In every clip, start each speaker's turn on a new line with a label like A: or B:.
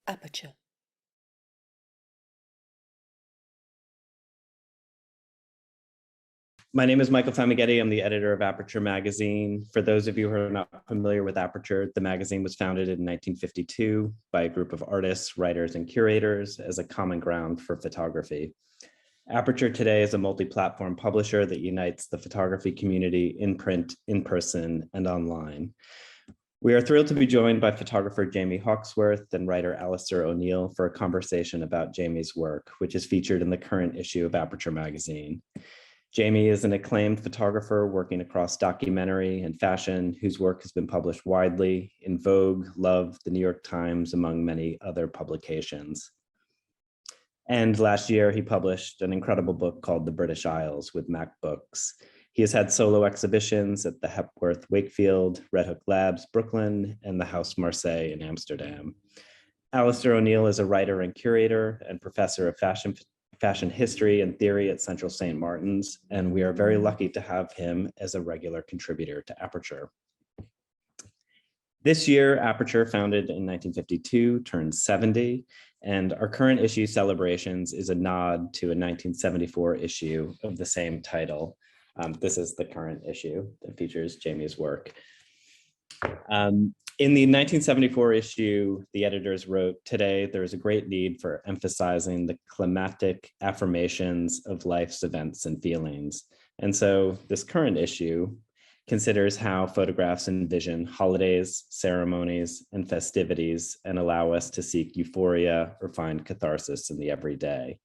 A: Aperture.
B: My name is Michael Famighetti. I'm the editor of Aperture magazine. For those of you who are not familiar with Aperture, the magazine was founded in 1952 by a group of artists, writers, and curators as a common ground for photography. Aperture today is a multi-platform publisher that unites the photography community in print, in person, and online. We are thrilled to be joined by photographer Jamie Hawkesworth and writer Alistair O'Neill for a conversation about Jamie's work, which is featured in the current issue of Aperture magazine. Jamie is an acclaimed photographer working across documentary and fashion, whose work has been published widely in Vogue, Love, The New York Times, among many other publications. And last year, he published an incredible book called The British Isles with Mac Books. He has had solo exhibitions at the Hawkesworth Wakefield, Red Hook Labs, Brooklyn, and the House Marseille in Amsterdam. Alistair O'Neill is a writer and curator and professor of fashion history and theory at Central St. Martin's, and we are very lucky to have him as a regular contributor to Aperture. This year, Aperture, founded in 1952, turns 70, and our current issue Celebrations is a nod to a 1974 issue of the same title. This is the current issue that features Jamie's work. In the 1974 issue, the editors wrote, "Today, there is a great need for emphasizing the climatic affirmations of life's events and feelings." And so this current issue considers how photographs envision holidays, ceremonies, and festivities and allow us to seek euphoria or find catharsis in the everyday.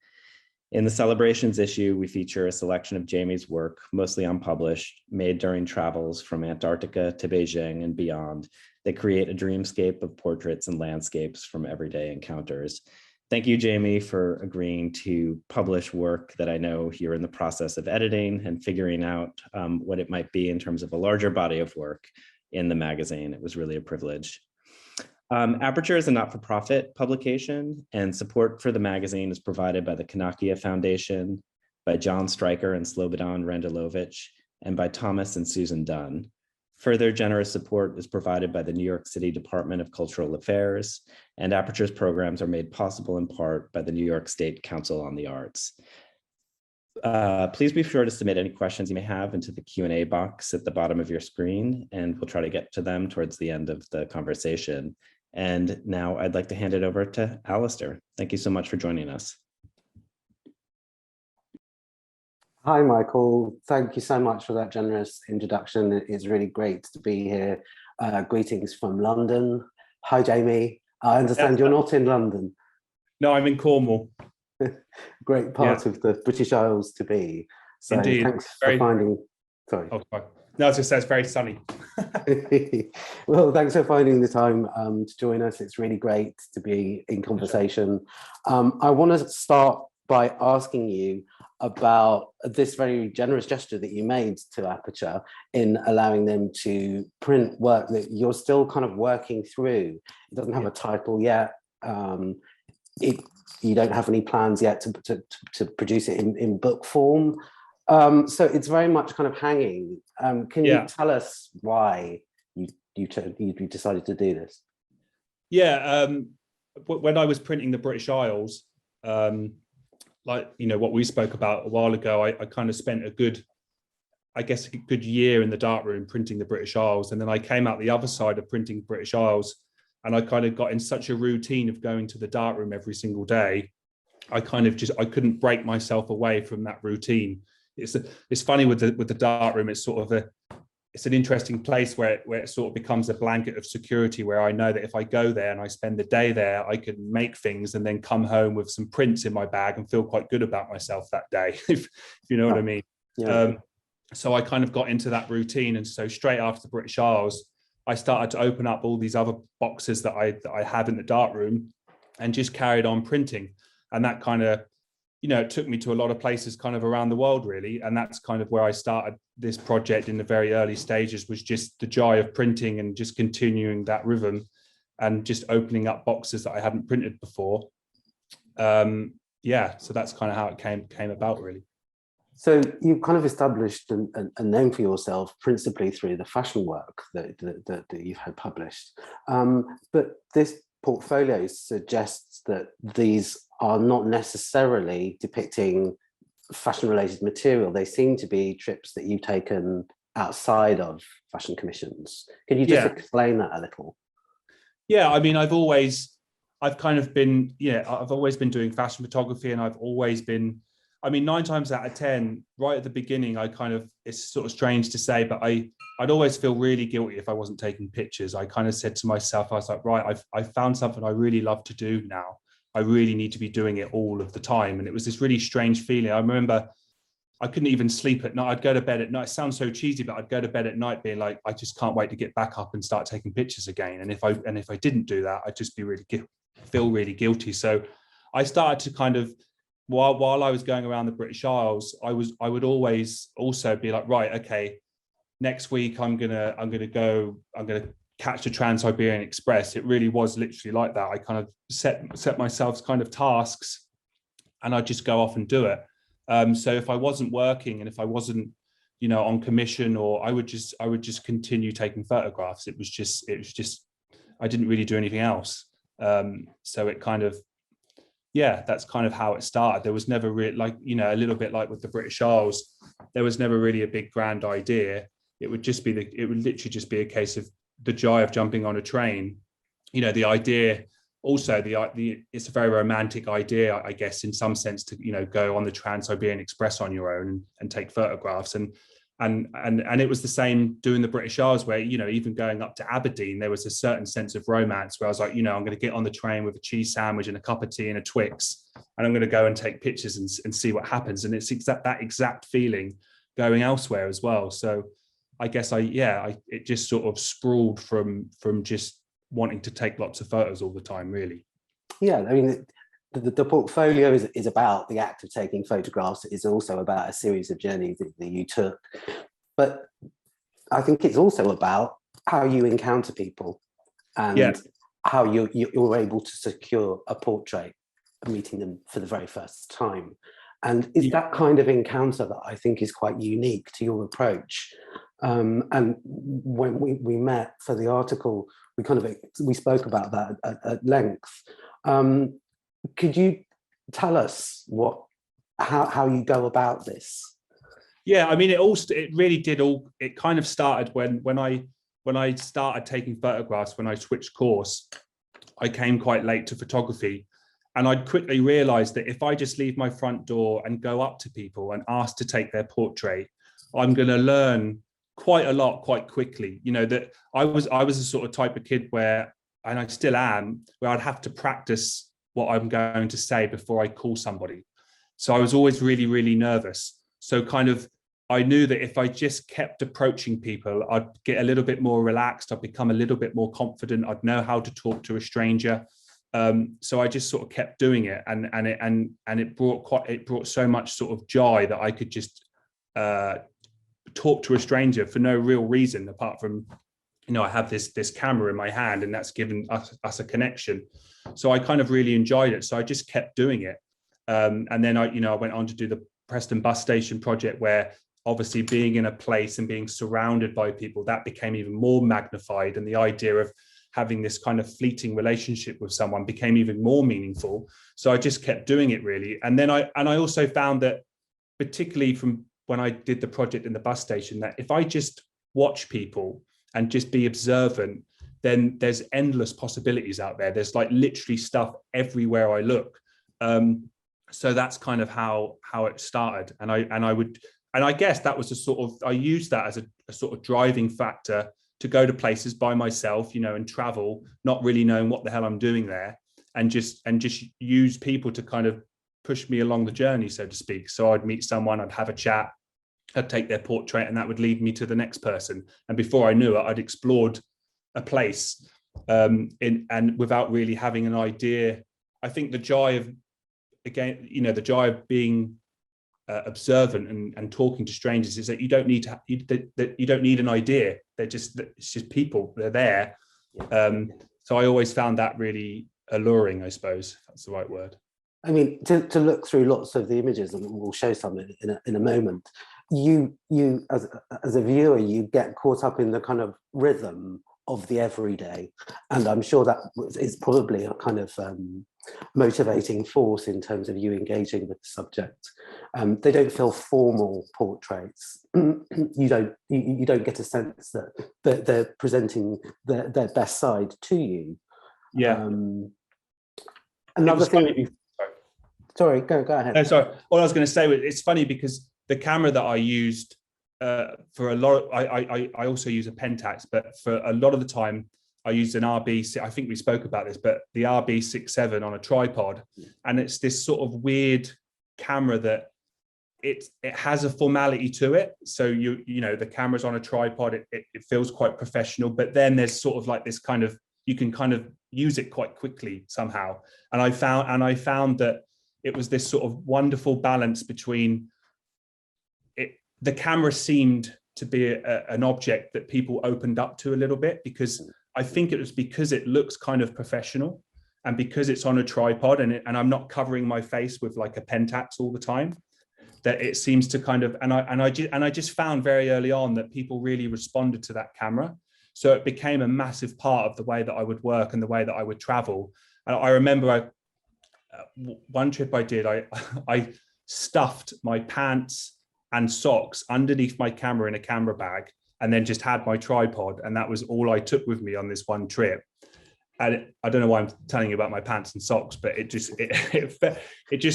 B: In the Celebrations issue, we feature a selection of Jamie's work, mostly unpublished, made during travels from Antarctica to Beijing and beyond, that create a dreamscape of portraits and landscapes from everyday encounters. Thank you, Jamie, for agreeing to publish work that I know you're in the process of editing and figuring out what it might be in terms of a larger body of work in the magazine. It was really a privilege. Aperture is a not-for-profit publication, and support for the magazine is provided by the Kanakia Foundation, by John Stryker and Slobodan Randilovich, and by Thomas and Susan Dunn. Further generous support is provided by the New York City Department of Cultural Affairs, and Aperture's programs are made possible in part by the New York State Council on the Arts. Please be sure to submit any questions you may have into the Q&A box at the bottom of your screen, and we'll try to get to them towards the end of the conversation. And now I'd like to hand it over to Alistair. Thank you so much for joining us.
C: Hi, Michael. Thank you so much for that generous introduction. It's really great to be here. Greetings from London. Hi, Jamie. I understand you're not in London.
D: No, I'm in Cornwall.
C: Great part of the British Isles to be. So
D: indeed.
C: Thanks for finding, sorry.
D: Oh, sorry. No, I was just saying it's very sunny.
C: Well, thanks for finding the time to join us. It's really great to be in conversation. I want to start by asking you about this very generous gesture that you made to Aperture in allowing them to print work that you're still kind of working through. It doesn't have a title yet. You don't have any plans yet to produce it in book form. So it's very much kind of hanging. Can you tell us why you decided to do this?
D: Yeah, when I was printing the British Isles, like, you know, what we spoke about a while ago, I kind of spent a good year in the darkroom printing the British Isles. And then I came out the other side of printing British Isles, and I kind of got in such a routine of going to the darkroom every single day. I couldn't break myself away from that routine. It's funny with the darkroom. It's sort of it's an interesting place where it sort of becomes a blanket of security, where I know that if I go there and I spend the day there, I can make things and then come home with some prints in my bag and feel quite good about myself that day, if you know what I mean. Yeah. So I kind of got into that routine. And so straight after the British Isles, I started to open up all these other boxes that I have in the darkroom and just carried on printing. And that kind of, you know, it took me to a lot of places kind of around the world, really. And that's kind of where I started this project in the very early stages, was just the joy of printing and just continuing that rhythm and just opening up boxes that I hadn't printed before. Yeah, so that's kind of how it came about, really.
C: So you've kind of established a name for yourself principally through the fashion work that you've had published. But this portfolios suggests that these are not necessarily depicting fashion-related material. They seem to be trips that you've taken outside of fashion commissions. Can you just explain that a little?
D: Yeah, I mean, I've always been doing fashion photography, and I've always been, I mean, 9 times out of 10, right at the beginning, it's sort of strange to say, but I'd always feel really guilty if I wasn't taking pictures. I kind of said to myself, I was like, right, I've found something I really love to do now. I really need to be doing it all of the time. And it was this really strange feeling. I remember I couldn't even sleep at night. I'd go to bed at night. It sounds so cheesy, but I'd go to bed at night being like, I just can't wait to get back up and start taking pictures again. And if I didn't do that, I'd just be feel really guilty. So I started to kind of, while I was going around the British Isles, I would always also be like, right, okay, next week I'm gonna catch the Trans-Siberian Express. It really was literally like that. I kind of set myself kind of tasks, and I'd just go off and do it. So if I wasn't working, and if I wasn't, on commission, or I would just continue taking photographs. It was just I didn't really do anything else. So it kind of, that's kind of how it started. There was never really, like, a little bit like with the British Isles, there was never really a big grand idea. It would literally just be a case of the joy of jumping on a train. The idea, also it's a very romantic idea, I guess, in some sense, to go on the Trans-Siberian Express on your own and take photographs. And it was the same doing the British Isles, where even going up to Aberdeen, there was a certain sense of romance where I was like, I'm going to get on the train with a cheese sandwich and a cup of tea and a Twix, and I'm going to go and take pictures and see what happens. And it's that exact feeling going elsewhere as well. So I guess it just sort of sprawled from just wanting to take lots of photos all the time, really.
C: Yeah, I mean, the portfolio is about the act of taking photographs. It is also about a series of journeys that you took. But I think it's also about how you encounter people and how you're able to secure a portrait, meeting them for the very first time. And it's that kind of encounter that I think is quite unique to your approach. And when we met for the article, we spoke about that at length. Could you tell us how you go about this?
D: Yeah, I mean, it kind of started when I started taking photographs. When I switched course, I came quite late to photography, and I'd quickly realized that if I just leave my front door and go up to people and ask to take their portrait, I'm going to learn quite a lot quite quickly. That I was a sort of type of kid where, and I still am, where I'd have to practice what I'm going to say before I call somebody. So I was always really, really nervous. So kind of, I knew that if I just kept approaching people, I'd get a little bit more relaxed. I'd become a little bit more confident. I'd know how to talk to a stranger. So I just sort of kept doing it, and it brought so much sort of joy that I could just talk to a stranger for no real reason apart from, I have this camera in my hand, and that's given us a connection. So I kind of really enjoyed it. So I just kept doing it. And then I went on to do the Preston bus station project, where obviously being in a place and being surrounded by people, that became even more magnified. And the idea of having this kind of fleeting relationship with someone became even more meaningful. So I just kept doing it, really. And then I also found that, particularly from when I did the project in the bus station, that if I just watch people and just be observant, then there's endless possibilities out there. There's like literally stuff everywhere I look. So that's kind of how it started. And I guess that was I used that as a sort of driving factor to go to places by myself, and travel, not really knowing what the hell I'm doing there, and just use people to kind of push me along the journey, so to speak. So I'd meet someone, I'd have a chat, I'd take their portrait, and that would lead me to the next person. And before I knew it, I'd explored a place, and without really having an idea. I think the joy of being observant and talking to strangers is that you don't need an idea. It's just people. They're there. So I always found that really alluring, I suppose, if that's the right word.
C: I mean, to look through lots of the images, and we'll show some in a moment, you as a viewer, you get caught up in the kind of rhythm of the everyday. And I'm sure that is probably a kind of motivating force in terms of you engaging with the subject. They don't feel formal portraits. You don't get a sense that they're presenting their best side to you.
D: Yeah.
C: Another thing. Sorry, go ahead.
D: No, sorry. All I was going to say was, it's funny because the camera that I used for a lot of, I also use a Pentax, but for a lot of the time I used an RB. I think we spoke about this, but the RB67 on a tripod, and it's this sort of weird camera that it has a formality to it. So you know the camera's on a tripod. It feels quite professional, but then there's sort of like this kind of, you can kind of use it quite quickly somehow. And I found that it was this sort of wonderful balance between it. The camera seemed to be an object that people opened up to a little bit, because I think it was because it looks kind of professional, and because it's on a tripod, and I'm not covering my face with like a Pentax all the time, that it seems to kind of, and I just found very early on that people really responded to that camera. So it became a massive part of the way that I would work and the way that I would travel. And I remember one trip I did, I stuffed my pants and socks underneath my camera in a camera bag, and then just had my tripod, and that was all I took with me on this one trip. And I don't know why I'm telling you about my pants and socks, but it just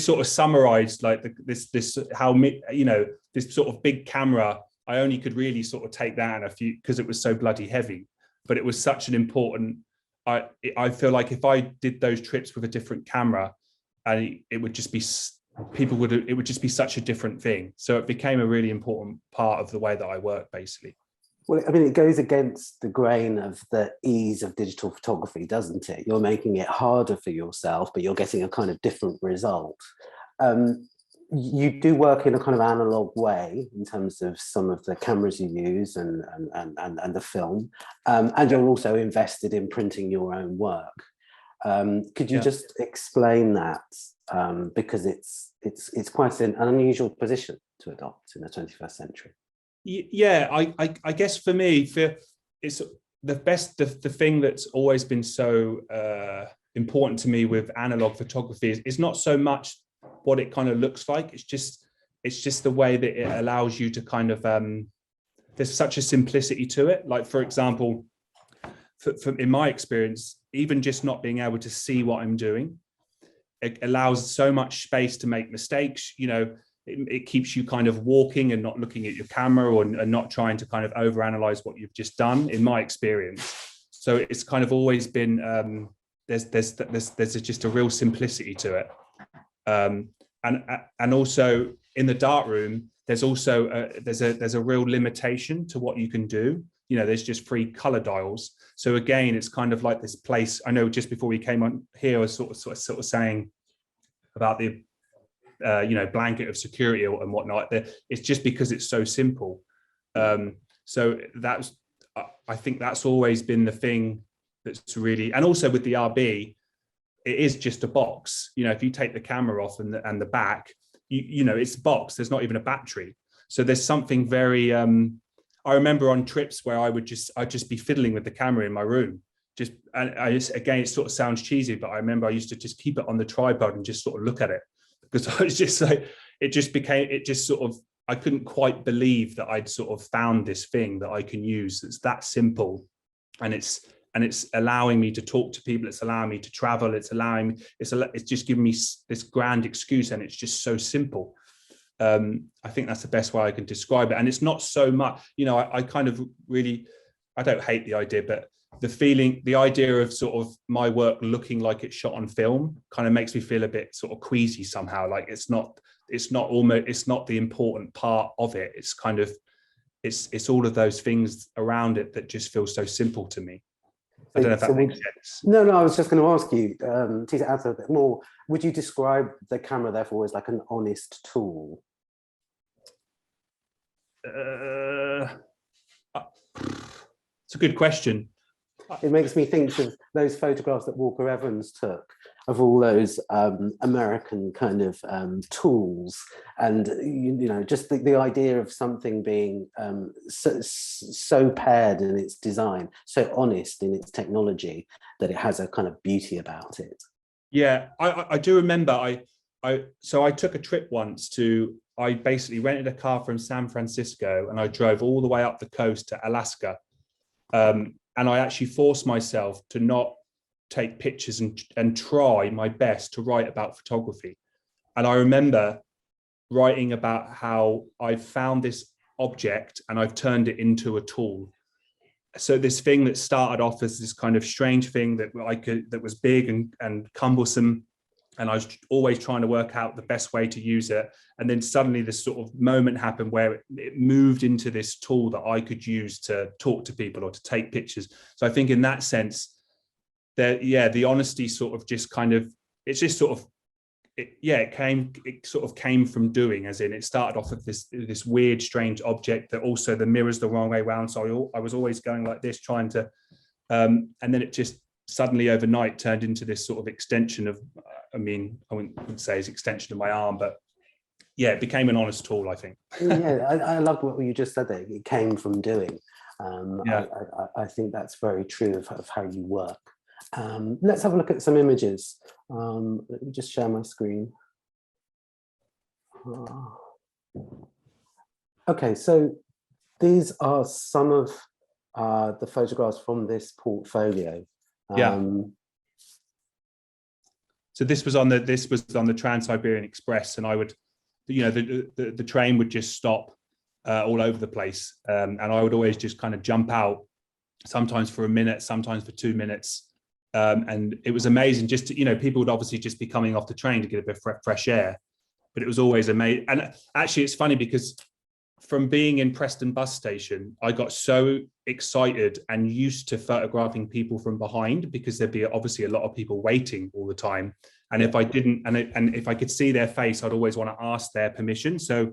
D: sort of summarized like this how, you know, this sort of big camera. I only could really sort of take that in a few, because it was so bloody heavy, but it was such an important, I feel like if I did those trips with a different camera, and it would just be, it would just be such a different thing. So it became a really important part of the way that I work, basically.
C: Well, I mean, it goes against the grain of the ease of digital photography, doesn't it? You're making it harder for yourself, but you're getting a kind of different result. You do work in a kind of analog way in terms of some of the cameras you use and the film, and you're also invested in printing your own work. Could you just explain that? Because it's quite an unusual position to adopt in the 21st century.
D: Yeah, I guess for me, it's the thing that's always been so important to me with analog photography is not so much what it kind of looks like. It's just the way that it allows you to kind of there's such a simplicity to it. Like, for example, in my experience, even just not being able to see what I'm doing, it allows so much space to make mistakes. You know, it keeps you kind of walking and not looking at your camera, and not trying to kind of overanalyze what you've just done, in my experience. So it's kind of always been there's just a real simplicity to it. And also in the darkroom, there's also there's a real limitation to what you can do. You know, there's just 3 color dials. So again, it's kind of like this place. I know just before we came on here, I was sort of saying about the you know, blanket of security and whatnot. It's just because it's so simple. So that's, I think that's always been the thing that's really, and also with the RB, it is just a box. You know, if you take the camera off and the back, you know, it's a box. There's not even a battery. So there's something very. I remember on trips where I'd just be fiddling with the camera in my room. Again, it sort of sounds cheesy, but I remember I used to just keep it on the tripod and just sort of look at it, because I was just like, I couldn't quite believe that I'd sort of found this thing that I can use that's that simple, and it's allowing me to talk to people, it's allowing me to travel, it's just giving me this grand excuse, and it's just so simple. I think that's the best way I can describe it. And it's not so much, you know, I kind of really, I don't hate the idea, but the idea of sort of my work looking like it's shot on film kind of makes me feel a bit sort of queasy somehow. Like it's not the important part of it. It's kind of, it's all of those things around it that just feel so simple to me. I don't know if that makes sense.
C: No, I was just going to ask you, to add a bit more, would you describe the camera therefore as like an honest tool?
D: It's a good question.
C: it makes me think of those photographs that Walker Evans took of all those American kind of tools, and you know, just the idea of something being so paired in its design, so honest in its technology, that it has a kind of beauty about it.
D: Yeah, I do remember. So I took a trip once I basically rented a car from San Francisco and I drove all the way up the coast to Alaska. And I actually forced myself to not take pictures and try my best to write about photography. And I remember writing about how I found this object and I've turned it into a tool. So this thing that started off as this kind of strange thing that was big and cumbersome, and I was always trying to work out the best way to use it. And then suddenly this sort of moment happened where it moved into this tool that I could use to talk to people or to take pictures. So I think in that sense, the honesty sort of just kind of, it's just sort of, it sort of came from doing, as in it started off with this weird, strange object that also the mirror's the wrong way around. So I was always going like this, trying to, and then it just suddenly overnight turned into this sort of extension of, I mean, I wouldn't say it's extension of my arm, but yeah, it became an honest tool, I think.
C: Yeah, I love what you just said there. It came from doing.
D: Yeah.
C: I think that's very true of how you work. Let's have a look at some images. Let me just share my screen. Okay, so these are some of the photographs from this portfolio.
D: Yeah. So this was on the Trans-Siberian Express, and I would, you know, the train would just stop all over the place, and I would always just kind of jump out, sometimes for a minute, sometimes for 2 minutes, and it was amazing. Just to, you know, people would obviously just be coming off the train to get a bit of fresh air, but it was always amazing. And actually, it's funny because from being in Preston bus station, I got so excited and used to photographing people from behind, because there'd be obviously a lot of people waiting all the time. And if I didn't, and if I could see their face, I'd always want to ask their permission. So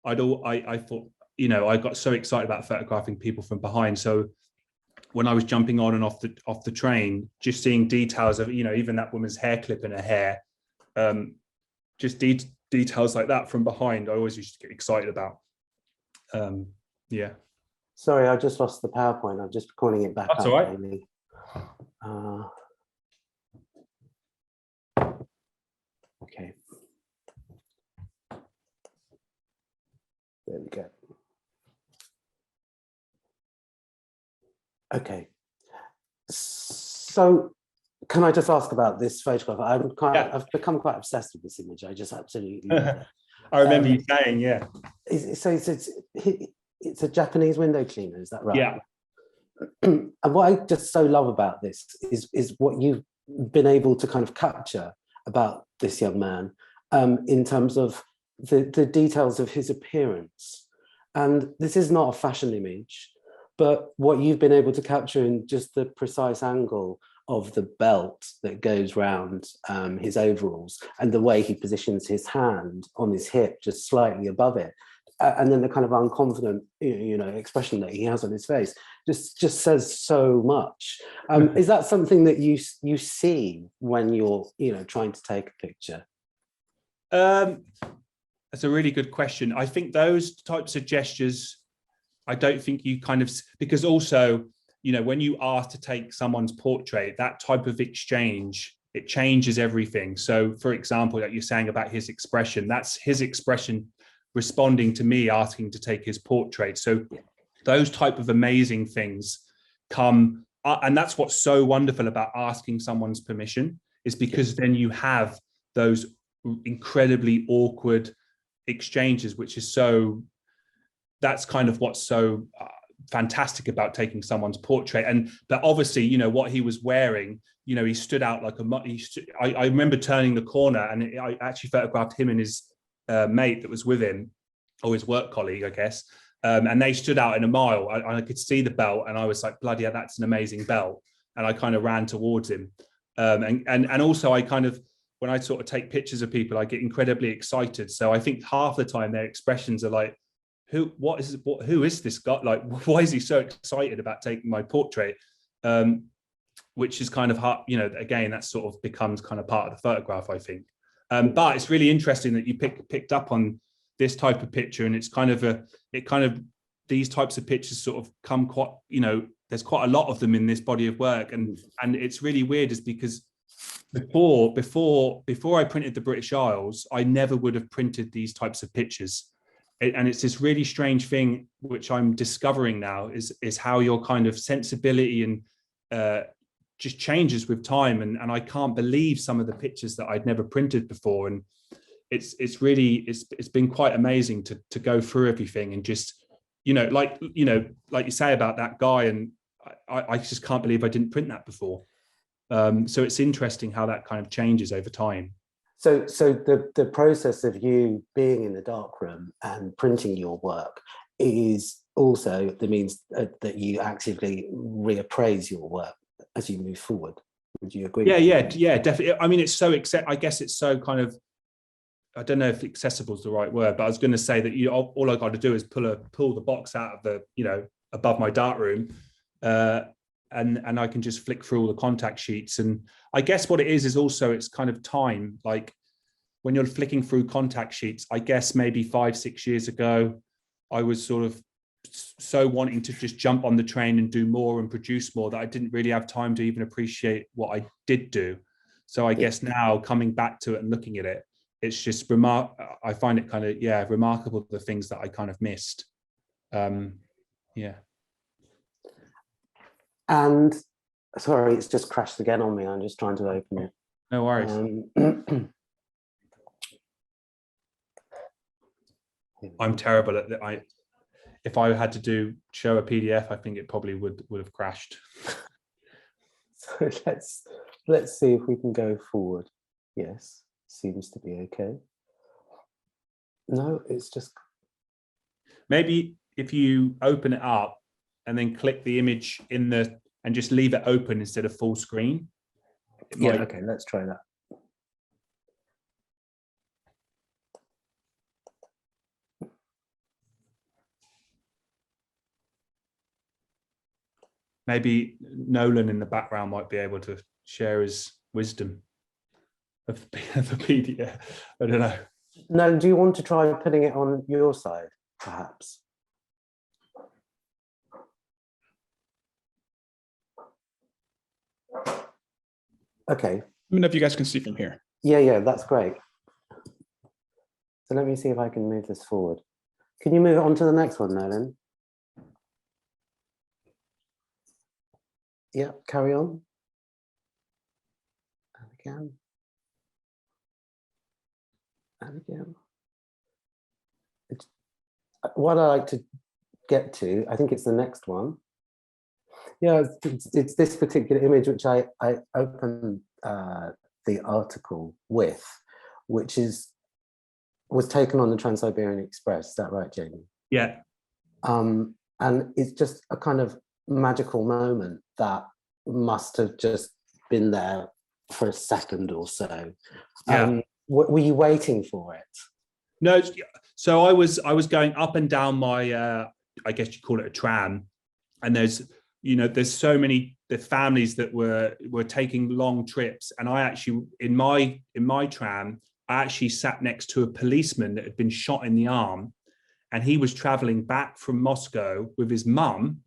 D: I thought, you know, I got so excited about photographing people from behind. So when I was jumping on and off the train, just seeing details of, you know, even that woman's hair clip in her hair, just details like that from behind, I always used to get excited about. Yeah.
C: Sorry, I just lost the PowerPoint. I'm just calling it back.
D: That's all right.
C: Okay. There we go. Okay. So can I just ask about this photograph? I've become quite obsessed with this image. I just absolutely love it.
D: I remember you saying, yeah.
C: So it's a Japanese window cleaner, is that right?
D: Yeah.
C: And what I just so love about this is what you've been able to kind of capture about this young man, in terms of the details of his appearance. And this is not a fashion image, but what you've been able to capture in just the precise angle of the belt that goes round his overalls, and the way he positions his hand on his hip just slightly above it, and then the kind of unconfident, you know, expression that he has on his face just says so much. Is that something that you see when you're, you know, trying to take a picture?
D: That's a really good question. I think those types of gestures, I don't think you kind of, because also, you know, when you ask to take someone's portrait, that type of exchange, it changes everything. So for example, like you're saying about his expression, that's his expression responding to me asking to take his portrait. So those type of amazing things come, and that's what's so wonderful about asking someone's permission, is because then you have those incredibly awkward exchanges, which is so, that's kind of what's so fantastic about taking someone's portrait. But obviously, you know, what he was wearing, you know, he stood out like I remember turning the corner and I actually photographed him and his mate that was with him, or his work colleague, I guess, and they stood out in a mile. I could see the belt and I was like, bloody hell, that's an amazing belt. And I kind of ran towards him, and also I kind of, when I sort of take pictures of people, I get incredibly excited. So I think half the time their expressions are like, who is this guy? Like, why is he so excited about taking my portrait? which is kind of hard, you know, again, that sort of becomes kind of part of the photograph, I think. But it's really interesting that you picked up on this type of picture, and it's kind of these types of pictures sort of come quite, you know, there's quite a lot of them in this body of work, and it's really weird, is because before I printed the British Isles, I never would have printed these types of pictures. And it's this really strange thing which I'm discovering now, is how your kind of sensibility and just changes with time, and I can't believe some of the pictures that I'd never printed before, and it's been quite amazing to go through everything, and just, you know, like you say about that guy, and I just can't believe I didn't print that before. So it's interesting how that kind of changes over time.
C: So the process of you being in the darkroom and printing your work is also the means that you actively reappraise your work as you move forward. Would you agree?
D: Yeah, definitely. I mean, it's so I guess it's so kind of, I don't know if accessible is the right word, but I was going to say that all I got to do is pull the box out of the, you know, above my darkroom, and I can just flick through all the contact sheets. And I guess what it is also, it's kind of time. Like when you're flicking through contact sheets, I guess maybe 5-6 years ago, I was sort of so wanting to just jump on the train and do more and produce more that I didn't really have time to even appreciate what I did do. So I guess now coming back to it and looking at it, it's just I find it kind of, remarkable, the things that I kind of missed.
C: And sorry, it's just crashed again on me. I'm just trying to open it.
D: No worries. I'm terrible at that. If I had to show a PDF, I think it probably would have crashed.
C: So let's see if we can go forward. Yes, seems to be okay. No, it's just,
D: maybe if you open it up and then click the image and just leave it open instead of full screen.
C: Okay, let's try that.
D: Maybe Nolan in the background might be able to share his wisdom of the PDF. I don't know.
C: No, do you want to try putting it on your side, perhaps? Okay.
A: Let me know if you guys can see from here.
C: Yeah, that's great. So let me see if I can move this forward. Can you move it on to the next one, Nolan? Yeah, carry on. And again. And again. What I like to get to, I think it's the next one. Yeah, it's this particular image which I opened the article with, which was taken on the Trans-Siberian Express. Is that right, Jamie?
D: Yeah.
C: And it's just a kind of magical moment that must have just been there for a second or so.
D: Yeah.
C: Were you waiting for it?
D: No. So I was going up and down my, I guess you call it a tram, and there's so many the families that were taking long trips, and I actually in my tram I actually sat next to a policeman that had been shot in the arm, and he was traveling back from Moscow with his mum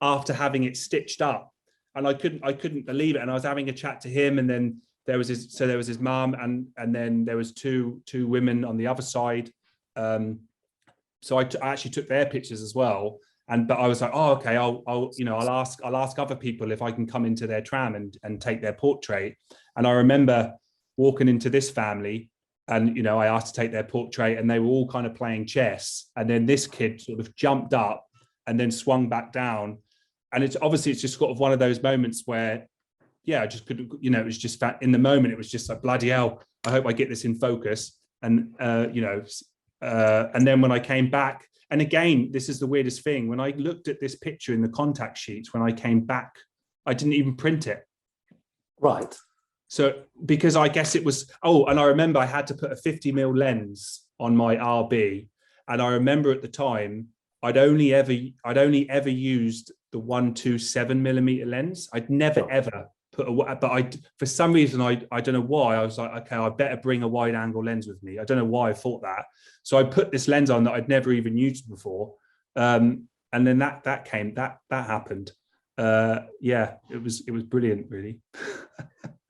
D: after having it stitched up, and I couldn't believe it. And I was having a chat to him, and then there was his mum, and then there was two women on the other side. So I actually took their pictures as well. But I was like, oh, okay, I'll ask other people if I can come into their tram and take their portrait. And I remember walking into this family, and I asked to take their portrait, and they were all kind of playing chess. And then this kid sort of jumped up and then swung back down. And it's just sort of one of those moments where, I just couldn't, it was just in the moment, it was just like, bloody hell, I hope I get this in focus. And and then when I came back, and again, this is the weirdest thing, when I looked at this picture in the contact sheets, when I came back, I didn't even print it.
C: Right.
D: So, because I guess it was, and I remember I had to put a 50mm lens on my RB. And I remember at the time, I'd only ever used the 127mm lens. I'd never
C: Sure.
D: ever put for some reason, I don't know why, I was like, okay, I better bring a wide angle lens with me. I don't know why I thought that. So I put this lens on that I'd never even used before. And then that happened. Yeah, it was brilliant, really.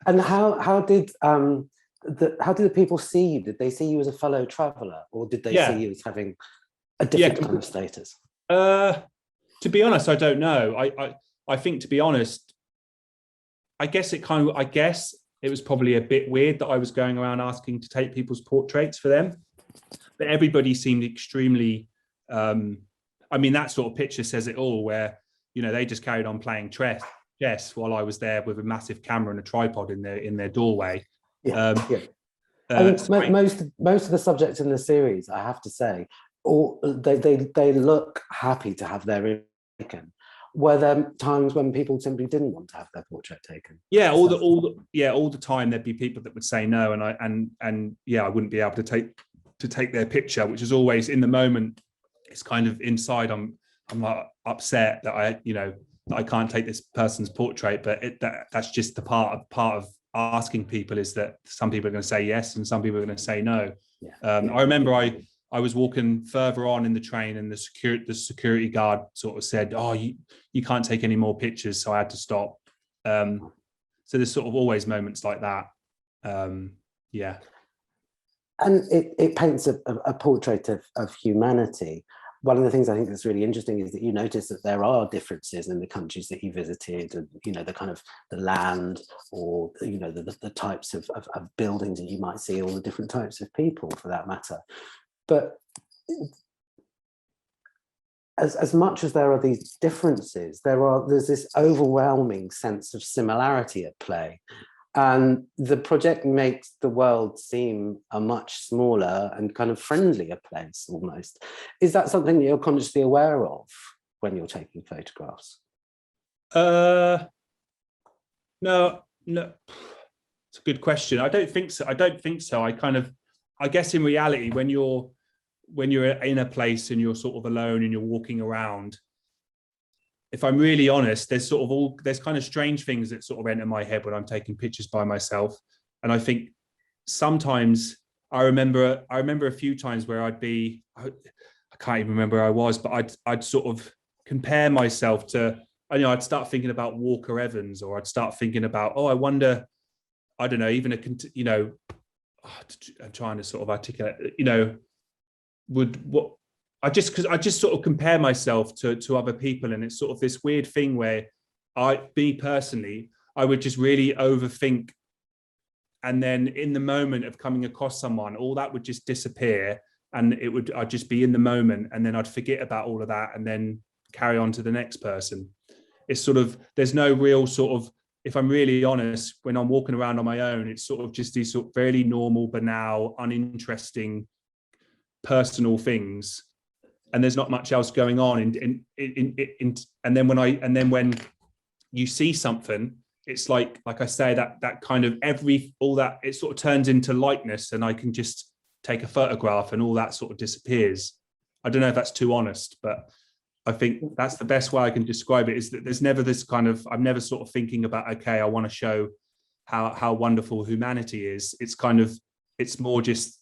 C: And how did the people see you? Did they see you as a fellow traveller, or did they see you as having a different kind of status?
D: To be honest, I don't know. I think, to be honest, I guess it was probably a bit weird that I was going around asking to take people's portraits for them, but everybody seemed extremely. I mean, that sort of picture says it all, where, you know, they just carried on playing chess while I was there with a massive camera and a tripod in their doorway.
C: I think most of the subjects in the series, I have to say, they look happy to have their image taken. Were there times when people simply didn't want to have their portrait taken? Yeah, all
D: the time there'd be people that would say no, and I wouldn't be able to take their picture, which is always, in the moment, it's kind of inside, I'm like upset that I can't take this person's portrait, but that's just the part of asking people, is that some people are going to say yes and some people are going to say no. I remember I was walking further on in the train, and the security guard sort of said, "Oh, you can't take any more pictures," so I had to stop. So there's sort of always moments like that. Yeah.
C: And it paints a portrait of humanity. One of the things I think that's really interesting is that you notice that there are differences in the countries that you visited, and, you know, the kind of the land, or, you know, the types of buildings that you might see, all the different types of people, for that matter. But as much as there are these differences, there's this overwhelming sense of similarity at play. And the project makes the world seem a much smaller and kind of friendlier place, almost. Is that something that you're consciously aware of when you're taking photographs?
D: No. It's a good question. I don't think so. I guess in reality, when you're in a place and you're sort of alone and you're walking around, if I'm really honest, there's kind of strange things that sort of enter my head when I'm taking pictures by myself. And I think sometimes I remember a few times where I can't even remember where I was, but I'd sort of compare myself to, I'd start thinking about Walker Evans, or I'd start thinking about, I wonder, I don't know, even I'm trying to sort of articulate, I just sort of compare myself to other people, and it's sort of this weird thing where I would just really overthink, and then in the moment of coming across someone, all that would just disappear, and I'd just be in the moment, and then I'd forget about all of that and then carry on to the next person. It's sort of, there's no real sort of, if I'm really honest, when I'm walking around on my own, it's sort of just these sort of fairly normal, banal, uninteresting, personal things, and there's not much else going on. And then when you see something, it's like I say, that kind of all that, it sort of turns into likeness, and I can just take a photograph and all that sort of disappears. I don't know if that's too honest, but I think that's the best way I can describe it, is that there's never this kind of, I'm never sort of thinking about, okay, I want to show how wonderful humanity is. It's kind of, it's more just,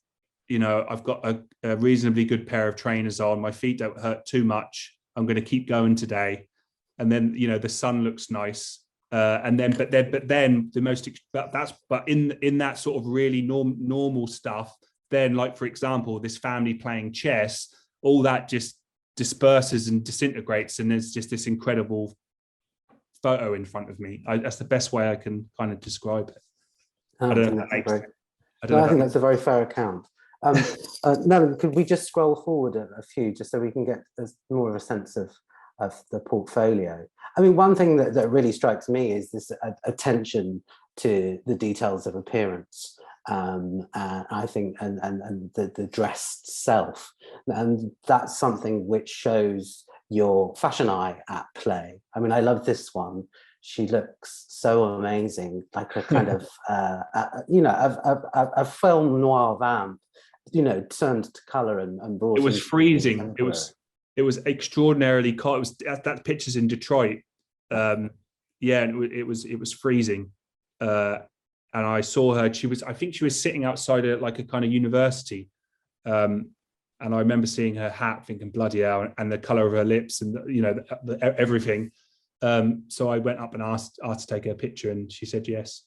D: I've got a reasonably good pair of trainers on, my feet don't hurt too much, I'm going to keep going today. And then, the sun looks nice. But in that sort of really normal stuff, then, like, for example, this family playing chess, all that just disperses and disintegrates, and there's just this incredible photo in front of me. That's the best way I can kind of describe it. I think
C: that's a very fair account. Now, could we just scroll forward a few, just so we can get more of a sense of the portfolio? I mean, one thing that really strikes me is this attention to the details of appearance. I think, and the dressed self, and that's something which shows your fashion eye at play. I mean, I love this one. She looks so amazing, like a kind of a film noir vamp, turned to color and brought.
D: It was freezing. extraordinarily cold. It was that picture's in Detroit. Yeah, and it was freezing. And I saw her. I think she was sitting outside like a kind of university. And I remember seeing her hat, thinking bloody hell, and the color of her lips, and everything. So I went up and asked to take her picture, and she said yes.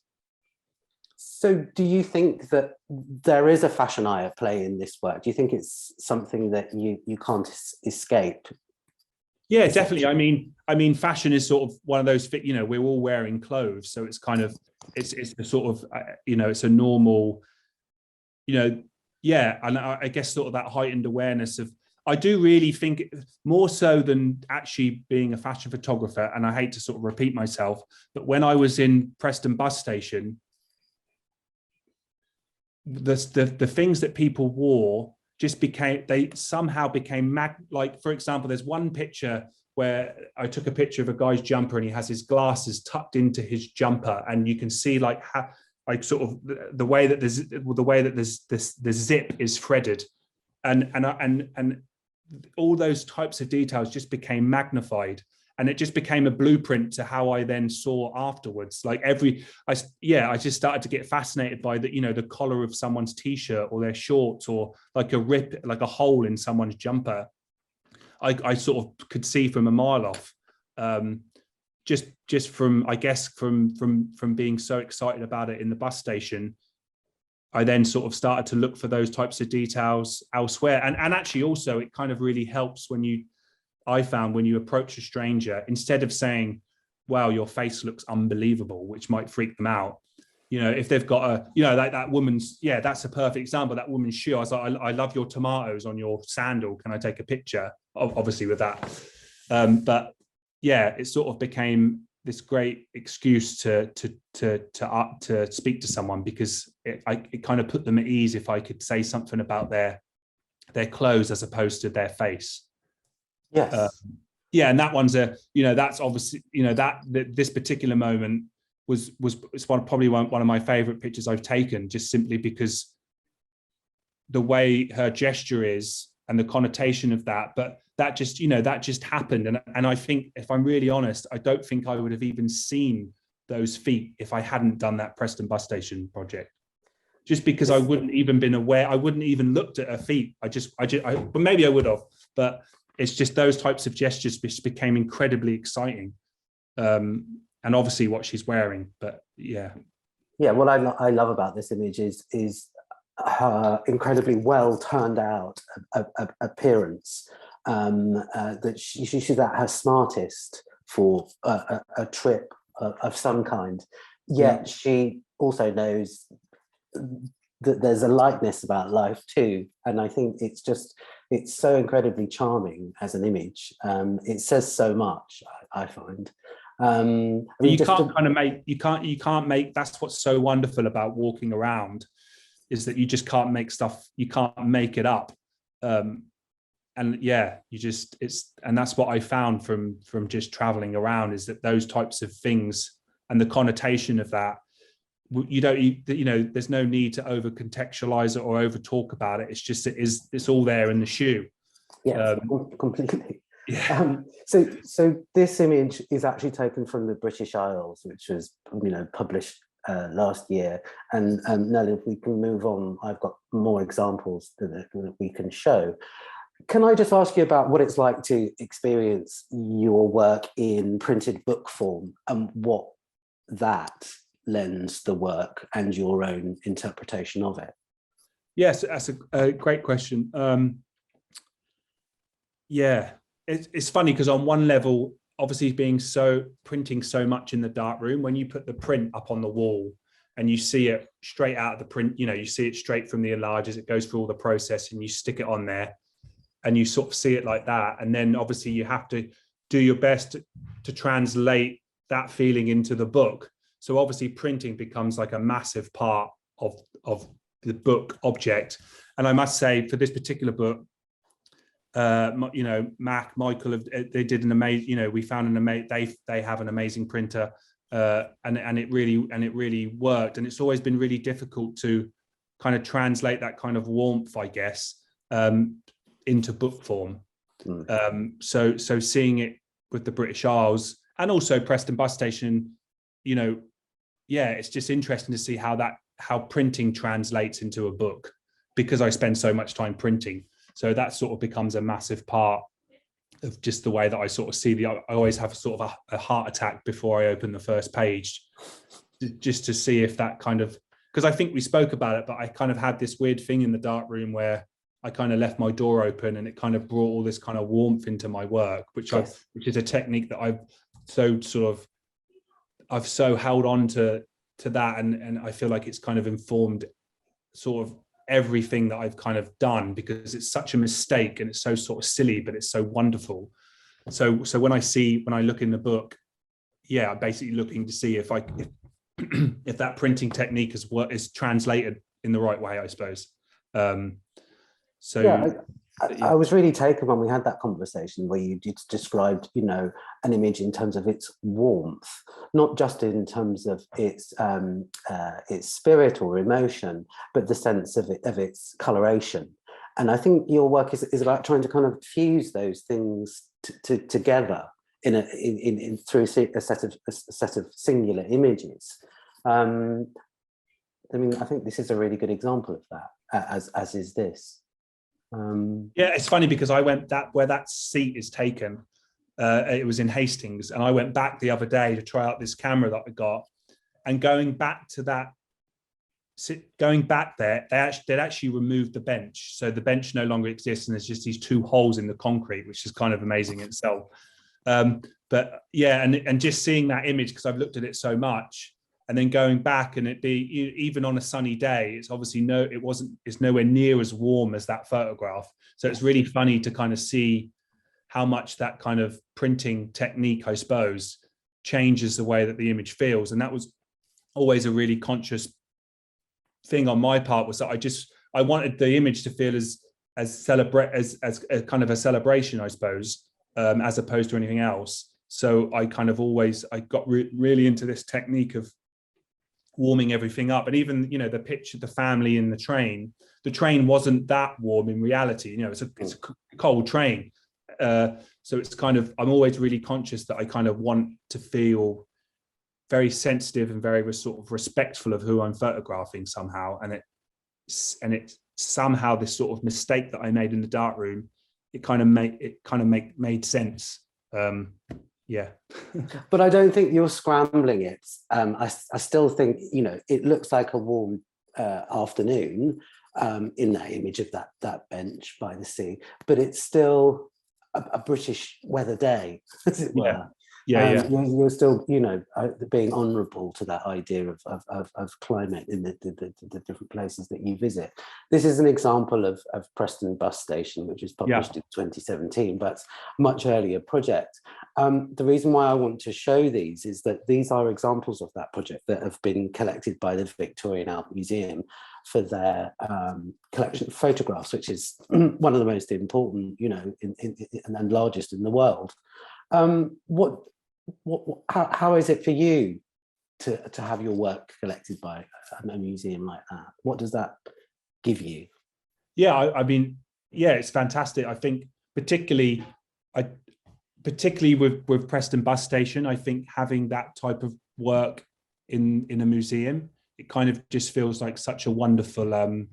C: So do you think that there is a fashion eye at play in this work? Do you think it's something that you can't escape?
D: Yeah, definitely. I mean, fashion is sort of one of those, we're all wearing clothes, so it's kind of, it's the sort of, it's a normal, yeah. And I guess sort of that heightened awareness of, I do really think more so than actually being a fashion photographer, and I hate to sort of repeat myself, but when I was in Preston bus station, the things that people wore just somehow became like, for example, there's one picture where I took a picture of a guy's jumper and he has his glasses tucked into his jumper, and you can see like how, like sort of the way that the zip is threaded, and all those types of details just became magnified, and it just became a blueprint to how I then saw afterwards. Like I just started to get fascinated by the collar of someone's t-shirt or their shorts, or like a rip, like a hole in someone's jumper. I sort of could see from a mile off, just from, I guess, from being so excited about it in the bus station. I then sort of started to look for those types of details elsewhere. And actually also it kind of really helps I found when you approach a stranger, instead of saying, wow, your face looks unbelievable, which might freak them out. If they've got like that woman's, yeah, that's a perfect example, that woman's shoe. I was like, I love your tomatoes on your sandal. Can I take a picture? Obviously with that. But yeah, it sort of became this great excuse to speak to someone, because it kind of put them at ease if I could say something about their clothes as opposed to their face.
C: Yes.
D: Yeah, and that one's that's obviously, this particular moment it's probably one of my favorite pictures I've taken, just simply because the way her gesture is and the connotation of that. But that just happened. And I think, if I'm really honest, I don't think I would have even seen those feet if I hadn't done that Preston bus station project. Just because I wouldn't even been aware, I wouldn't even looked at her feet. But maybe I would have, but it's just those types of gestures which became incredibly exciting. And obviously what she's wearing, but yeah.
C: Yeah, what I love about this image is her incredibly well turned out appearance. That she's at her smartest for a trip of some kind. Yet she also knows that there's a lightness about life too, and I think it's so incredibly charming as an image. It says so much, I find.
D: You can't make. That's what's so wonderful about walking around, is that you just can't make stuff. You can't make it up. And yeah, and that's what I found from just traveling around, is that those types of things and the connotation of that, there's no need to over contextualize it or over talk about it. It's all there in the shoe.
C: Yeah, completely.
D: Yeah.
C: So this image is actually taken from the British Isles, which was published last year. And Nelly, if we can move on, I've got more examples that we can show. Can I just ask you about what it's like to experience your work in printed book form, and what that lends the work and your own interpretation of it?
D: Yes, that's a great question. Yeah, it's funny because on one level, obviously printing so much in the darkroom, when you put the print up on the wall and you see it straight out of the print, you see it straight from the enlargers, it goes through all the process and you stick it on there and you sort of see it like that. And then obviously you have to do your best to translate that feeling into the book. So obviously printing becomes like a massive part of the book object. And I must say, for this particular book, Michael, they did an amazing, we found an amazing, they have an amazing printer, and it really worked. And it's always been really difficult to kind of translate that kind of warmth, I guess, into book form. So seeing it with the British Isles and also Preston bus station, you know, yeah, it's just interesting to see how printing translates into a book, because I spend so much time printing. So that sort of becomes a massive part of just the way that I sort of see I always have sort of a heart attack before I open the first page, just to see if that kind of, because I think we spoke about it, but I kind of had this weird thing in the dark room where I kind of left my door open, and it kind of brought all this kind of warmth into my work, which is a technique that I've so held on to that, and I feel like it's kind of informed sort of everything that I've kind of done, because it's such a mistake and it's so sort of silly, but it's so wonderful. So when I look in the book, yeah, I'm basically looking to see if if that printing technique is translated in the right way, I suppose.
C: I was really taken when we had that conversation where you described, you know, an image in terms of its warmth, not just in terms of its spirit or emotion, but the sense of its coloration. And I think your work is about trying to kind of fuse those things together through a set of singular images. I mean, I think this is a really good example of that, as is this.
D: Yeah, it's funny because I went where that seat is taken. It was in Hastings, and I went back the other day to try out this camera that I got, and going back there, they'd actually removed the bench, so the bench no longer exists, and there's just these two holes in the concrete, which is kind of amazing in itself. But yeah, and just seeing that image, because I've looked at it so much, and then going back and it be even on a sunny day, it's obviously it's nowhere near as warm as that photograph. So it's really funny to kind of see how much that kind of printing technique, I suppose, changes the way that the image feels. And that was always a really conscious thing on my part, was that I wanted the image to feel as kind of a celebration, I suppose, as opposed to anything else. So I kind of I got really into this technique of warming everything up. And even, you know, the picture, the family in the train wasn't that warm in reality. You know, it's a cold train. So it's kind of, I'm always really conscious that I kind of want to feel very sensitive and very sort of respectful of who I'm photographing somehow. And it's somehow this sort of mistake that I made in the dark room, it kind of made sense. Yeah.
C: But I don't think you're scrambling it. I still think, you know, it looks like a warm afternoon in that image of that bench by the sea, but it's still a British weather day, as it were.
D: Yeah.
C: You're still, you know, being honourable to that idea of climate in the different places that you visit. This is an example of Preston Bus Station, which was published in 2017, but much earlier project. The reason why I want to show these is that these are examples of that project that have been collected by the Victorian Art Museum for their collection of photographs, which is one of the most important, you know, and largest in the world. How is it for you to have your work collected by a museum like that? What does that give you?
D: Yeah, I mean, yeah, it's fantastic. I think particularly with Preston Bus Station, I think having that type of work in a museum, it kind of just feels like such a wonderful,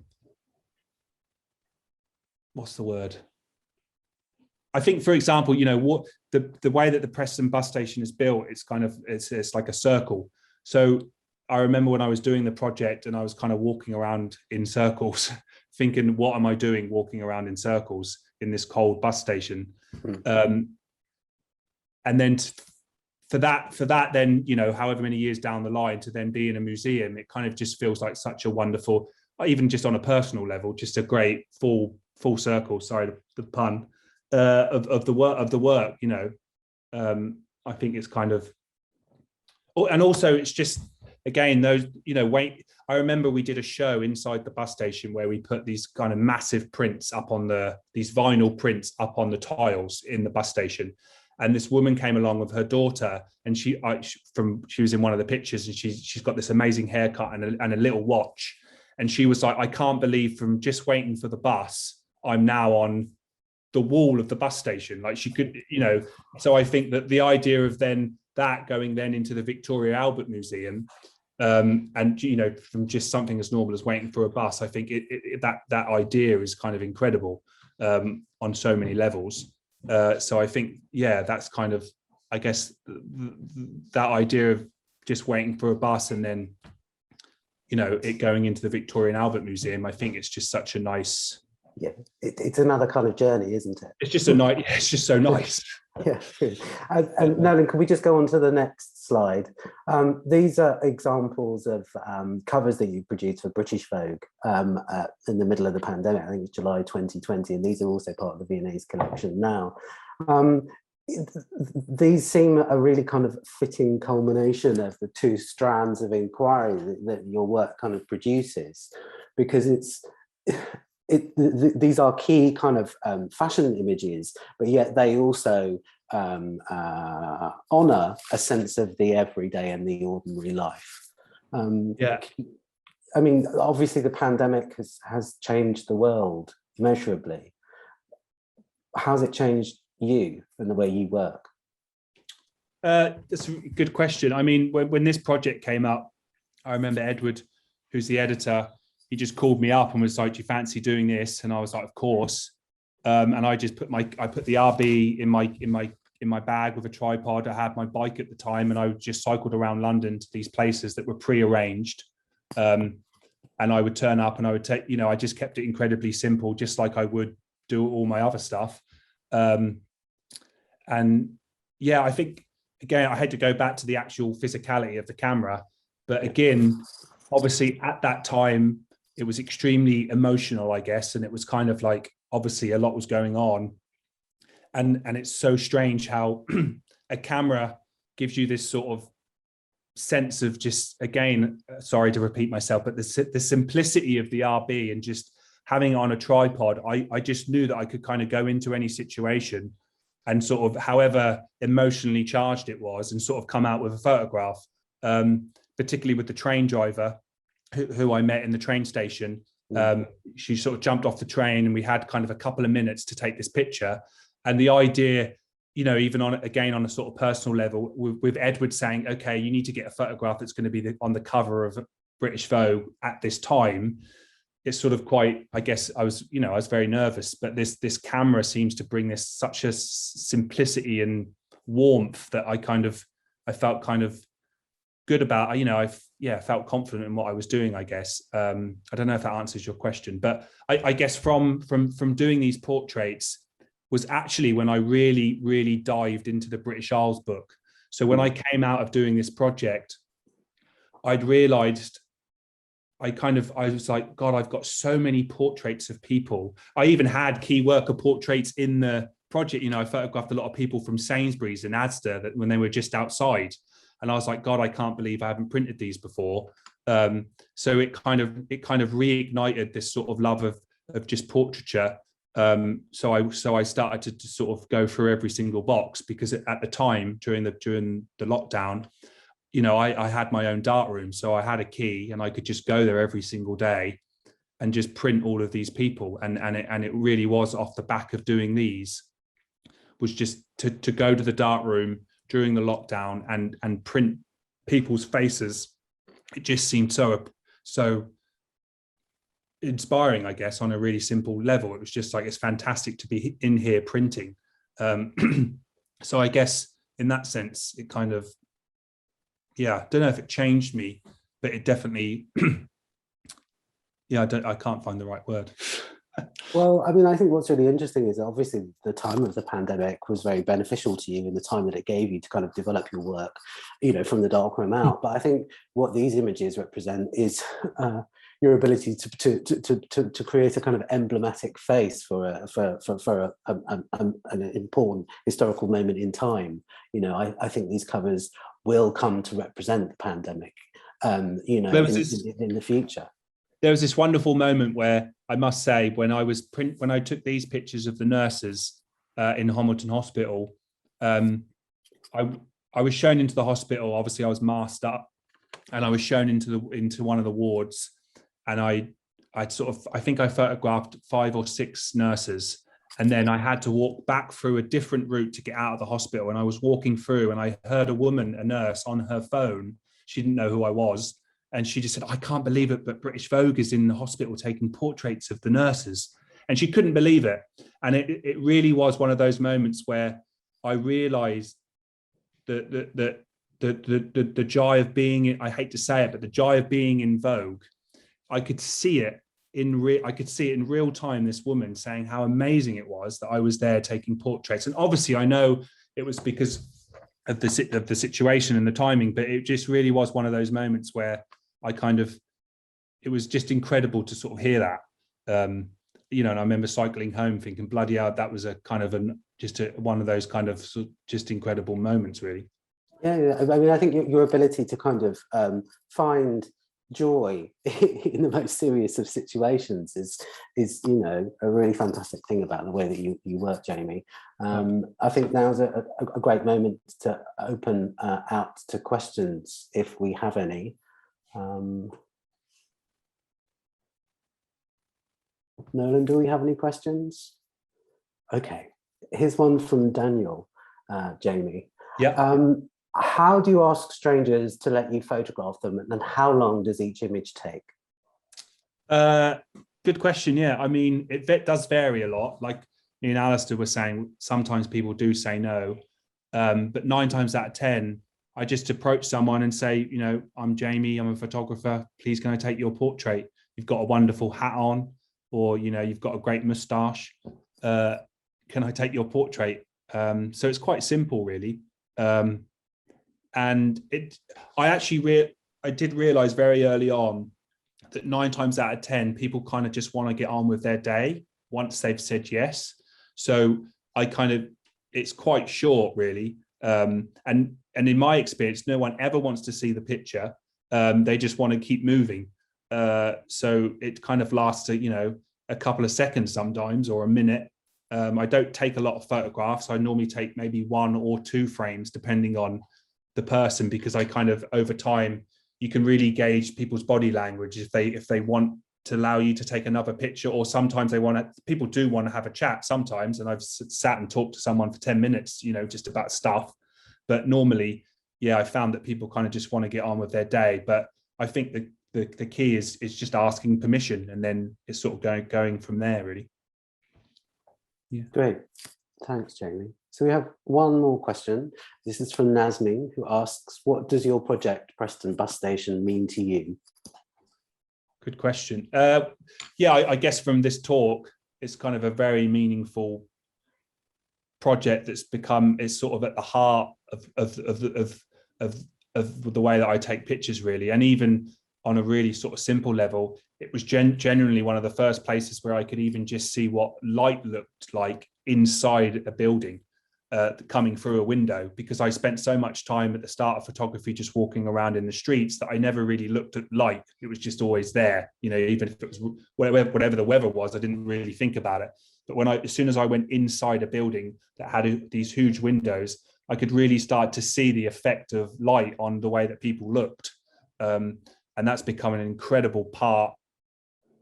D: what's the word? I think, for example, you know, what the way that the Preston Bus Station is built, it's kind of, it's like a circle. So I remember when I was doing the project and I was kind of walking around in circles, thinking, what am I doing walking around in circles in this cold bus station? And then for that, then, you know, however many years down the line to then be in a museum, it kind of just feels like such a wonderful, even just on a personal level, just a great full circle. Sorry, the pun. Of the work, you know. I think it's kind of, and also it's just, again, those, you know, I remember we did a show inside the bus station where we put these kind of massive prints up on these vinyl prints up on the tiles in the bus station, and this woman came along with her daughter, and she was in one of the pictures, and she's got this amazing haircut and a little watch, and she was like, I can't believe from just waiting for the bus, I'm now on the wall of the bus station. Like she could, you know, so I think that the idea of then that going then into the Victoria Albert Museum, and, you know, from just something as normal as waiting for a bus, I think that idea is kind of incredible on so many levels. So I think, yeah, that's kind of, I guess, that idea of just waiting for a bus and then, you know, it going into the Victoria Albert Museum, I think it's just such a nice.
C: Yeah, it's another kind of journey, isn't it?
D: It's just a nice. It's just so nice.
C: Yeah. And Nolan, can we just go on to the next slide? These are examples of covers that you produced for British Vogue in the middle of the pandemic. I think it's July 2020, and these are also part of the V&A's collection now. These seem a really kind of fitting culmination of the two strands of inquiry that your work kind of produces, because these are key kind of fashion images, but yet they also honor a sense of the everyday and the ordinary life.
D: Yeah.
C: I mean, obviously the pandemic has changed the world immeasurably. How's it changed you and the way you work?
D: That's a good question. I mean, when this project came up, I remember Edward, who's the editor, he just called me up and was like, do you fancy doing this? And I was like, of course. And I just put the RB in my bag with a tripod. I had my bike at the time, and I just cycled around London to these places that were pre-arranged. And I would turn up and I would take, you know, I just kept it incredibly simple, just like I would do all my other stuff. And yeah, I think, again, I had to go back to the actual physicality of the camera. But again, obviously at that time, it was extremely emotional, I guess. And it was kind of like, obviously a lot was going on. And it's so strange how a camera gives you this sort of sense of just, again, sorry to repeat myself, but the simplicity of the RB and just having it on a tripod, I just knew that I could kind of go into any situation and sort of, however emotionally charged it was, and sort of come out with a photograph, particularly with the train driver who I met in the train station. She sort of jumped off the train and we had kind of a couple of minutes to take this picture. And the idea, you know, even on a sort of personal level, with Edward saying, okay, you need to get a photograph that's going to be on the cover of British Vogue at this time. It's sort of quite, I guess I was very nervous, but this camera seems to bring this such a simplicity and warmth that I felt kind of good about. You know, I felt confident in what I was doing, I guess. I don't know if that answers your question, but I guess from doing these portraits was actually when I really, really dived into the British Isles book. So when I came out of doing this project, I'd realized I was like, God, I've got so many portraits of people. I even had key worker portraits in the project. You know, I photographed a lot of people from Sainsbury's and Asda that when they were just outside. And I was like, God, I can't believe I haven't printed these before. So it kind of reignited this sort of love of just portraiture. So I started to sort of go through every single box, because at the time during the lockdown, you know, I had my own darkroom, so I had a key and I could just go there every single day and just print all of these people. And it really was off the back of doing these, was just to go to the darkroom during the lockdown and print people's faces. It just seemed so inspiring, I guess, on a really simple level. It was just like, it's fantastic to be in here printing. So I guess in that sense, it kind of, I don't know if it changed me, but it definitely, I can't find the right word.
C: Well, I mean, I think what's really interesting is obviously the time of the pandemic was very beneficial to you in the time that it gave you to kind of develop your work, you know, from the darkroom out. But I think what these images represent is your ability to create a kind of emblematic face for an important historical moment in time. You know, I think these covers will come to represent the pandemic, you know, in the future.
D: There was this wonderful moment where, I must say, when I took these pictures of the nurses in Hamilton Hospital, I was shown into the hospital. Obviously, I was masked up, and I was shown into one of the wards, and I think I photographed 5 or 6 nurses, And then I had to walk back through a different route to get out of the hospital. And I was walking through and I heard a woman, a nurse, on her phone. She didn't know who I was. And she just said, I can't believe it, but British Vogue is in the hospital taking portraits of the nurses. And she couldn't believe it. And it really was one of those moments where I realized that the joy of being, I hate to say it, but the joy of being in Vogue, I could see it in real time, this woman saying how amazing it was that I was there taking portraits. And obviously I know it was because of the situation and the timing, but it just really was one of those moments where I it was just incredible to sort of hear that. And I remember cycling home thinking, bloody hell, that was a kind of one of those kind of sort of just incredible moments, really.
C: Yeah, I mean, I think your ability to kind of find joy in the most serious of situations is a really fantastic thing about the way that you work, Jamie. I think now's a great moment to open out to questions if we have any. Nolan, do we have any questions? Okay, here's one from Daniel, Jamie.
D: Yeah.
C: How do you ask strangers to let you photograph them, and how long does each image take?
D: Good question. Yeah, I mean, it does vary a lot. Like me and Alistair were saying, sometimes people do say no, but 9 times out of 10, I just approach someone and say, I'm Jamie, I'm a photographer. Please, can I take your portrait? You've got a wonderful hat on, or you've got a great moustache. Can I take your portrait? So it's quite simple, really. And I did realize very early on that 9 times out of 10, people kind of just want to get on with their day once they've said yes. So it's quite short, really. And in my experience, no one ever wants to see the picture. They just want to keep moving. So it kind of lasts, a couple of seconds sometimes, or a minute. I don't take a lot of photographs. I normally take maybe 1 or 2 frames, depending on the person, because I kind of, over time, you can really gauge people's body language if they want to allow you to take another picture, or sometimes people do want to have a chat sometimes. And I've sat and talked to someone for 10 minutes, just about stuff. But normally, yeah, I found that people kind of just want to get on with their day. But I think the key is just asking permission, and then it's sort of going from there, really. Yeah.
C: Great. Thanks, Jamie. So we have one more question. This is from Nazmin, who asks, what does your project, Preston Bus Station, mean to you?
D: Good question. Yeah, I guess from this talk, it's kind of a very meaningful project that's it's sort of at the heart of the way that I take pictures, really. And even on a really sort of simple level, it was genuinely one of the first places where I could even just see what light looked like inside a building, coming through a window, because I spent so much time at the start of photography just walking around in the streets that I never really looked at light. It was just always there, even if it was whatever the weather was, I didn't really think about it. But as soon as I went inside a building that had these huge windows, I could really start to see the effect of light on the way that people looked. And that's become an incredible part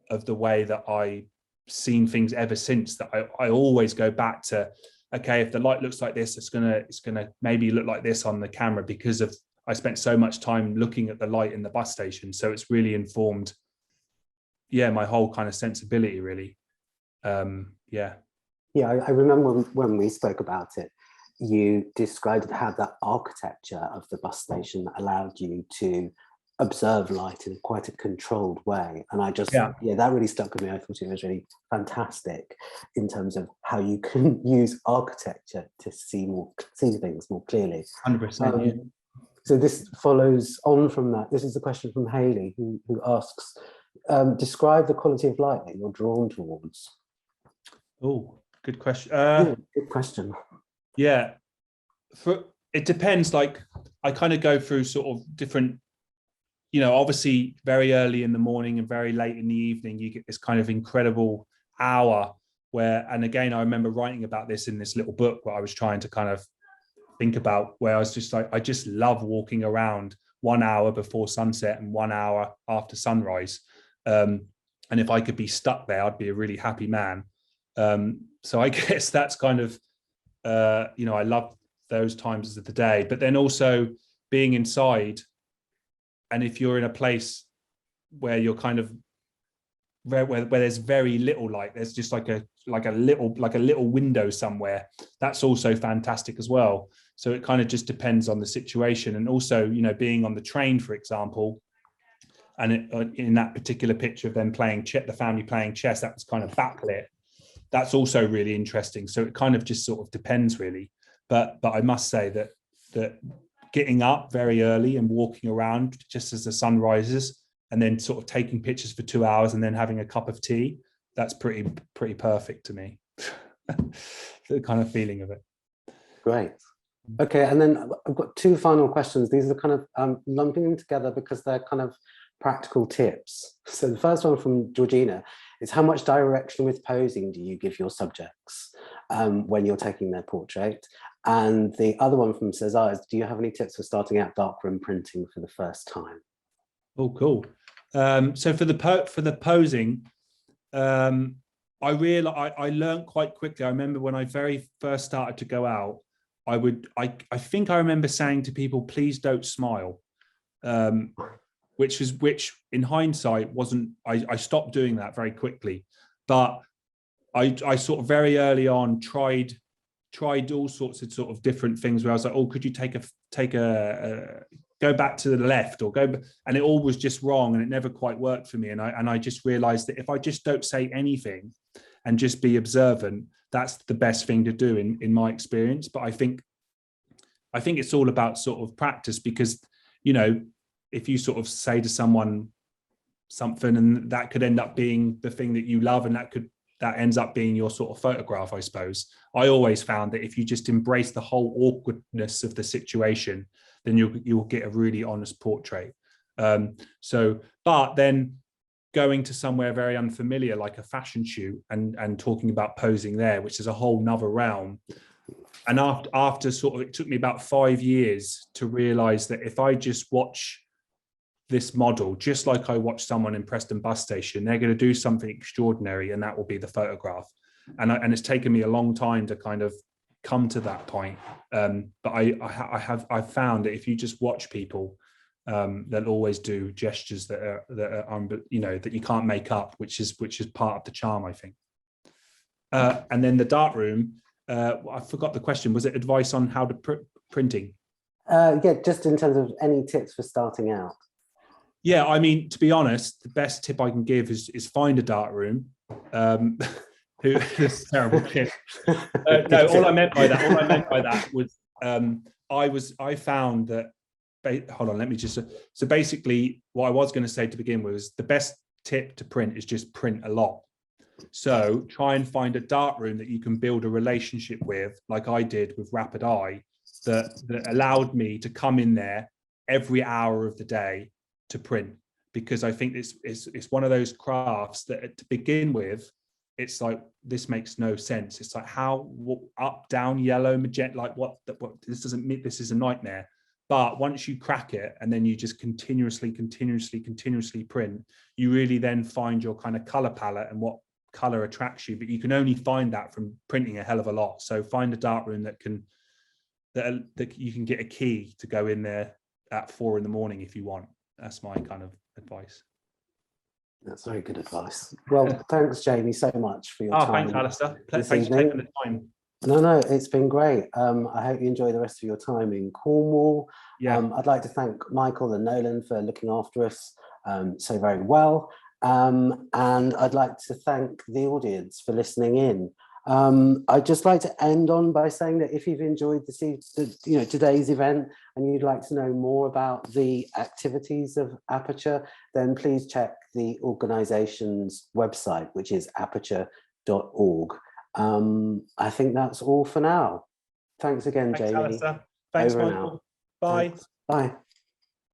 D: of the way that I've seen things ever since, that I always go back to, okay, if the light looks like this, it's gonna maybe look like this on the camera, because I spent so much time looking at the light in the bus station. So it's really informed, yeah, my whole kind of sensibility, really. Yeah.
C: I remember when we spoke about it, you described how that architecture of the bus station allowed you to observe light in quite a controlled way. And that really stuck with me. I thought it was really fantastic in terms of how you can use architecture to see things more clearly.
D: 100%. Yeah.
C: So this follows on from that. This is a question from Hayley, who asks, describe the quality of light that you're drawn towards.
D: Oh, good question.
C: Good question.
D: Yeah, it depends. Like, I kind of go through sort of different, obviously very early in the morning and very late in the evening, you get this kind of incredible hour where, and again, I remember writing about this in this little book where I was trying to kind of think about, where I was just like, I just love walking around 1 hour before sunset and 1 hour after sunrise. And if I could be stuck there, I'd be a really happy man. So I guess that's kind of, you know, I love those times of the day, but then also being inside. And if you're in a place where you're kind of where there's very little light, there's just like a little window somewhere, that's also fantastic as well. So it kind of just depends on the situation. And also, you know, being on the train, for example, and in that particular picture of them playing the family playing chess, that was kind of backlit. That's also really interesting. So it kind of just sort of depends, really. But I must say that getting up very early and walking around just as the sun rises, and then sort of taking pictures for 2 hours and then having a cup of tea, that's pretty perfect to me. The kind of feeling of it.
C: Great. Okay, and then I've got two final questions. These are kind of lumping them together because they're kind of practical tips. So the first one from Georgina is, how much direction with posing do you give your subjects when you're taking their portrait? And the other one from Cesar is, do you have any tips for starting out darkroom printing for the first time?
D: Oh, cool. So for the posing, I learned quite quickly. I remember when I very first started to go out, I think I remember saying to people, please don't smile, which in hindsight wasn't, I stopped doing that very quickly, but I sort of very early on tried all sorts of sort of different things where I was like, oh, could you take a go back to the left or go, and it all was just wrong and it never quite worked for me. And I just realized that if I just don't say anything and just be observant, that's the best thing to do in my experience. But I think it's all about sort of practice, because, you know, if you sort of say to someone something and that could end up being the thing that you love, and that ends up being your sort of photograph, I suppose. I always found that if you just embrace the whole awkwardness of the situation, then you'll get a really honest portrait. But then going to somewhere very unfamiliar, like a fashion shoot, and talking about posing there, which is a whole nother realm. And after sort of, it took me about 5 years to realize that if I just watch this model, just like I watch someone in Preston bus station, they're going to do something extraordinary, and that will be the photograph. And it's taken me a long time to kind of come to that point. But I've found that if you just watch people, they'll always do gestures that are you know, that you can't make up, which is part of the charm, I think. And then the darkroom, I forgot the question. Was it advice on how to printing?
C: Yeah, just in terms of any tips for starting out.
D: Yeah, I mean, to be honest, the best tip I can give is find a darkroom. This is a terrible tip. No, all I meant by that was I found that. Hold on, let me just. So basically, what I was going to say to begin with was the best tip to print is just print a lot. So try and find a darkroom that you can build a relationship with, like I did with Rapid Eye, that allowed me to come in there every hour of the day to print, because I think it's one of those crafts that to begin with, it's like, this makes no sense. It's like, how up, down, yellow, magenta, like what this doesn't mean, this is a nightmare. But once you crack it and then you just continuously print, you really then find your kind of color palette and what color attracts you. But you can only find that from printing a hell of a lot. So find a darkroom that you can get a key to go in there at 4 a.m. if you want. That's my kind of advice.
C: That's very good advice. Well, thanks, Jamie, so much for your time.
D: Thanks, Alistair. Thanks for taking the time.
C: No, it's been great. I hope you enjoy the rest of your time in Cornwall.
D: Yeah.
C: I'd like to thank Michael and Nolan for looking after us so very well. And I'd like to thank the audience for listening in. I'd just like to end on by saying that if you've enjoyed today's event and you'd like to know more about the activities of Aperture, then please check the organisation's website, which is aperture.org. I think that's all for now. Thanks again, Jamie.
D: Alistair. Thanks,
C: Over
D: Michael. Bye.
C: Thanks. Bye.